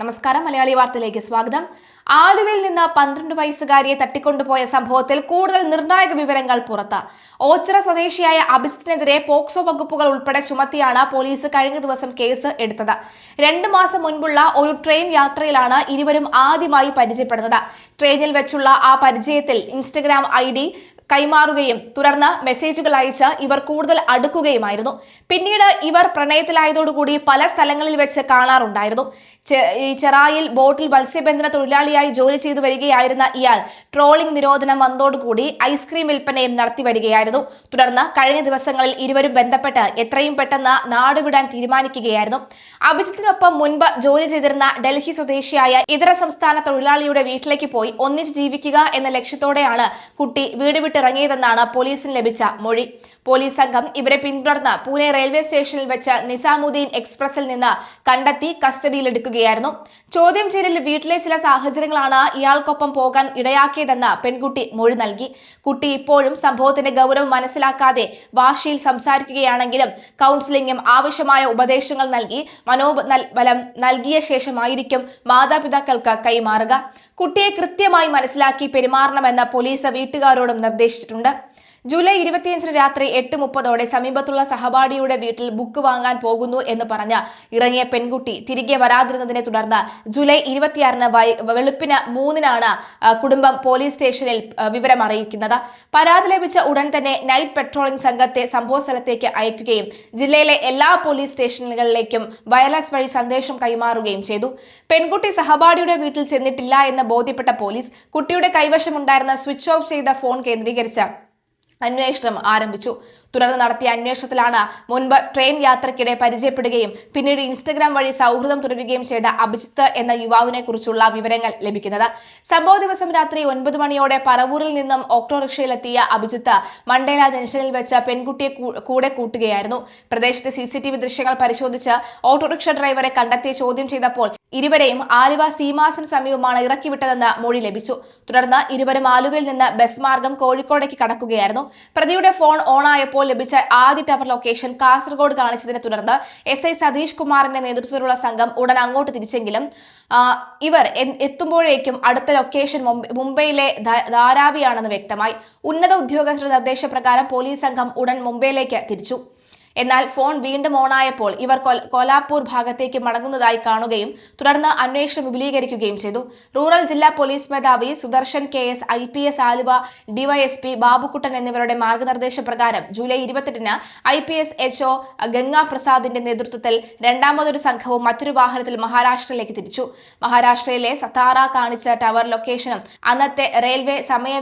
നമസ്കാരം. മലയാളി വാർത്തയിലേക്ക് സ്വാഗതം. ആലുവയിൽ നിന്ന് 12 വയസ്സുകാരിയെ തട്ടിക്കൊണ്ടുപോയ സംഭവത്തിൽ കൂടുതൽ നിർണായക വിവരങ്ങൾ പുറത്ത്. ഓച്ചിറ സ്വദേശിയായ അഭിജിത്തിനെതിരെ പോക്സോ വകുപ്പുകൾ ഉൾപ്പെടെ ചുമത്തിയാണ് പോലീസ് കഴിഞ്ഞ ദിവസം കേസ് എടുത്തത്. 2 മാസം മുൻപുള്ള ഒരു ട്രെയിൻ യാത്രയിലാണ് ഇരുവരും ആദ്യമായി പരിചയപ്പെടുന്നത്. ട്രെയിനിൽ വെച്ചുള്ള ആ പരിചയത്തിൽ ഇൻസ്റ്റഗ്രാം ID കൈമാറുകയും തുടർന്ന് മെസ്സേജുകൾ അയച്ച് ഇവർ കൂടുതൽ അടുക്കുകയുമായിരുന്നു. പിന്നീട് ഇവർ പ്രണയത്തിലായതോടുകൂടി പല സ്ഥലങ്ങളിൽ വെച്ച് കാണാറുണ്ടായിരുന്നു. ചെറായിൽ ബോട്ടിൽ മത്സ്യബന്ധന തൊഴിലാളിയായി ജോലി ചെയ്തു വരികയായിരുന്ന ഇയാൾ ട്രോളിംഗ് നിരോധനം വന്നതോടുകൂടി ഐസ്ക്രീം വിൽപ്പനയും നടത്തി വരികയായിരുന്നു. തുടർന്ന് കഴിഞ്ഞ ദിവസങ്ങളിൽ ഇരുവരും ബന്ധപ്പെട്ട് എത്രയും പെട്ടെന്ന് നാടുവിടാൻ തീരുമാനിക്കുകയായിരുന്നു. അഭിജിത്തിനൊപ്പം മുൻപ് ജോലി ചെയ്തിരുന്ന ഡൽഹി സ്വദേശിയായ ഇതര സംസ്ഥാന തൊഴിലാളിയുടെ വീട്ടിലേക്ക് പോയി ഒന്നിച്ച് ജീവിക്കുക എന്ന ലക്ഷ്യത്തോടെയാണ് കുട്ടി വീട് വിട്ടിറങ്ങിയതെന്നാണ് പോലീസിന് ലഭിച്ച മൊഴി. പോലീസ് സംഘം ഇവരെ പിന്തുടർന്ന് പൂനെ റെയിൽവേ സ്റ്റേഷനിൽ വെച്ച് നിസാമുദ്ദീൻ എക്സ്പ്രസിൽ നിന്ന് കണ്ടെത്തി കസ്റ്റഡിയിലെടുക്കുകയായിരുന്നു. ചോദ്യം ചെയ്യലിൽ വീട്ടിലെ ചില സാഹചര്യങ്ങളാണ് ഇയാൾക്കൊപ്പം പോകാൻ ഇടയാക്കിയതെന്ന് പെൺകുട്ടി മൊഴി നൽകി. കുട്ടി ഇപ്പോഴും സംഭവത്തിന്റെ ഗൗരവം മനസ്സിലാക്കാതെ വാശിയിൽ സംസാരിക്കുകയാണെങ്കിലും കൗൺസിലിംഗും ആവശ്യമായ ഉപദേശങ്ങൾ നൽകി മനോബലം നൽകിയ ശേഷമായിരിക്കും മാതാപിതാക്കൾക്ക് കൈമാറുക. കുട്ടിയെ കൃത്യമായി മനസ്സിലാക്കി പെരുമാറണമെന്ന് പോലീസ് വീട്ടുകാരോടും നിർദ്ദേശിച്ചിട്ടുണ്ട്. ജൂലൈ 25 രാത്രി 8:30 സമീപത്തുള്ള സഹപാഠിയുടെ വീട്ടിൽ ബുക്ക് വാങ്ങാൻ പോകുന്നു എന്ന് പറഞ്ഞ് ഇറങ്ങിയ പെൺകുട്ടി തിരികെ വരാതിരുന്നതിനെ തുടർന്ന് ജൂലൈ 26 വെളുപ്പിന് 3 കുടുംബം പോലീസ് സ്റ്റേഷനിൽ വിവരം അറിയിക്കുന്നത്. പരാതി ലഭിച്ച ഉടൻ തന്നെ നൈറ്റ് പെട്രോളിംഗ് സംഘത്തെ സംഭവ സ്ഥലത്തേക്ക് അയക്കുകയും ജില്ലയിലെ എല്ലാ പോലീസ് സ്റ്റേഷനുകളിലേക്കും വയർലെസ് വഴി സന്ദേശം കൈമാറുകയും ചെയ്തു. പെൺകുട്ടി സഹപാഠിയുടെ വീട്ടിൽ ചെന്നിട്ടില്ല എന്ന് ബോധ്യപ്പെട്ട പോലീസ് കുട്ടിയുടെ കൈവശമുണ്ടായിരുന്ന സ്വിച്ച് ഓഫ് ചെയ്ത ഫോൺ കേന്ദ്രീകരിച്ച് അന്വേഷണം ആരംഭിച്ചു. തുടർന്ന് നടത്തിയ അന്വേഷണത്തിലാണ് മുൻപ് ട്രെയിൻ യാത്രയ്ക്കിടെ പരിചയപ്പെടുകയും പിന്നീട് ഇൻസ്റ്റഗ്രാം വഴി സൗഹൃദം തുടരുകയും ചെയ്ത അഭിജിത്ത് എന്ന യുവാവിനെ കുറിച്ചുള്ള വിവരങ്ങൾ ലഭിക്കുന്നത്. സംഭവ ദിവസം രാത്രി 9 മണിയോടെ പറവൂരിൽ നിന്നും ഓട്ടോറിക്ഷയിലെത്തിയ അഭിജിത്ത് മണ്ടേല ജംഗ്ഷനിൽ വെച്ച് പെൺകുട്ടിയെ കൂടെ കൂട്ടുകയായിരുന്നു. പ്രദേശത്തെ CCTV ദൃശ്യങ്ങൾ പരിശോധിച്ച് ഓട്ടോറിക്ഷ ഡ്രൈവറെ കണ്ടെത്തി ചോദ്യം ചെയ്തപ്പോൾ ഇരുവരെയും ആലുവ സീമാസിന് സമീപമാണ് ഇറക്കിവിട്ടതെന്ന് മൊഴി ലഭിച്ചു. തുടർന്ന് ഇരുവരും ആലുവയിൽ നിന്ന് ബസ് മാർഗം കോഴിക്കോടേക്ക് കടക്കുകയായിരുന്നു. പ്രതിയുടെ ഫോൺ ഓണായപ്പോൾ ലഭിച്ച ആദ്യ ടവർ ലൊക്കേഷൻ കാസർഗോഡ് കാണിച്ചതിനെ തുടർന്ന് SI സതീഷ് കുമാറിന്റെ നേതൃത്വത്തിലുള്ള സംഘം ഉടൻ അങ്ങോട്ട് തിരിച്ചെങ്കിലും ഇവർ എത്തുമ്പോഴേക്കും അടുത്ത ലൊക്കേഷൻ മുംബൈയിലെ ധാരാവിയാണെന്ന് വ്യക്തമായി. ഉന്നത ഉദ്യോഗസ്ഥരുടെ നിർദ്ദേശപ്രകാരം പോലീസ് സംഘം ഉടൻ മുംബൈയിലേക്ക് തിരിച്ചു. എന്നാൽ ഫോൺ വീണ്ടും ഓണായപ്പോൾ ഇവർ കോലാപ്പൂർ ഭാഗത്തേക്ക് മടങ്ങുന്നതായി കാണുകയും തുടർന്ന് അന്വേഷണം വിപുലീകരിക്കുകയും ചെയ്തു. റൂറൽ ജില്ലാ പോലീസ് മേധാവി Sudarshan KS, IPS Aluva DYSP Babukuttan എന്നിവരുടെ മാർഗനിർദ്ദേശപ്രകാരം ജൂലൈ 28 IPS HO ഗംഗാ പ്രസാദിന്റെ നേതൃത്വത്തിൽ രണ്ടാമതൊരു സംഘവും മറ്റൊരു വാഹനത്തിൽ മഹാരാഷ്ട്രയിലേക്ക് തിരിച്ചു. മഹാരാഷ്ട്രയിലെ സത്താറ കാണിച്ച ടവർ ലൊക്കേഷനും അന്നത്തെ റെയിൽവേ സമയ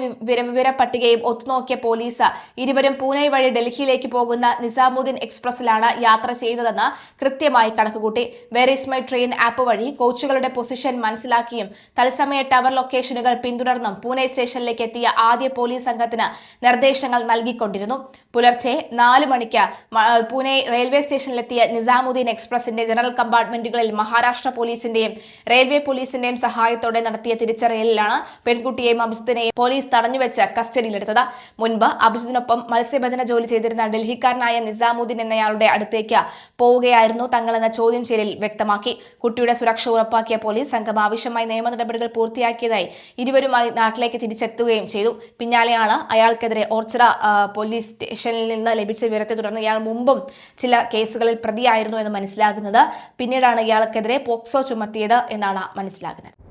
വിവര പട്ടികയും ഒത്തുനോക്കിയ പോലീസ് ഇരുവരും പൂനെ വഴി ഡൽഹിയിലേക്ക് പോകുന്ന നിസാമുദ്ദീൻ എക്സ്പ്രസിലാണ് യാത്ര ചെയ്യുന്നതെന്ന് കൃത്യമായി കണക്കുകൂട്ടി. Where is my train app വഴി കോച്ചുകളുടെ പൊസിഷൻ മനസ്സിലാക്കിയും തത്സമയ ടവർ ലൊക്കേഷനുകൾ പിന്തുടർന്നും പൂനെ സ്റ്റേഷനിലേക്ക് എത്തിയ ആദ്യ പോലീസ് സംഘത്തിന് നിർദ്ദേശങ്ങൾ നൽകിക്കൊണ്ടിരുന്നു. പുലർച്ചെ 4 മണിക്ക് പൂനെ റെയിൽവേ സ്റ്റേഷനിലെത്തിയ നിസാമുദ്ദീൻ എക്സ്പ്രസിന്റെ ജനറൽ കമ്പാർട്ട്മെന്റുകളിൽ മഹാരാഷ്ട്ര പോലീസിന്റെയും റെയിൽവേ പോലീസിന്റെയും സഹായത്തോടെ നടത്തിയ തിരിച്ചറിയലിലാണ് പെൺകുട്ടിയെയും അഭിജിത്തിനെയും പോലീസ് തടഞ്ഞുവെച്ച് കസ്റ്റഡിയിലെടുത്തത്. മുൻപ് അഭിജിത്തിനൊപ്പം മത്സ്യബന്ധന ജോലി ചെയ്തിരുന്ന ഡൽഹിക്കാരനായ നിസാമുദ്ദീൻ എന്നയാളുടെ അടുത്തേക്ക് പോവുകയായിരുന്നു തങ്ങളെന്ന ചോദ്യം ചെയ്യലിൽ വ്യക്തമാക്കി. കുട്ടിയുടെ സുരക്ഷ ഉറപ്പാക്കിയ പോലീസ് സംഘം ആവശ്യമായ നിയമ നടപടികൾ പൂർത്തിയാക്കിയതായി ഇരുവരുമായി നാട്ടിലേക്ക് തിരിച്ചെത്തുകയും ചെയ്തു. പിന്നാലെയാണ് അയാൾക്കെതിരെ ഓർച്ചിറ പോലീസ് സ്റ്റേഷനിൽ നിന്ന് ലഭിച്ച വിവരത്തെ തുടർന്ന് ഇയാൾ മുമ്പും ചില കേസുകളിൽ പ്രതിയായിരുന്നു എന്ന് മനസ്സിലാകുന്നത്. പിന്നീടാണ് ഇയാൾക്കെതിരെ പോക്സോ ചുമത്തിയത് എന്നാണ് മനസ്സിലാകുന്നത്.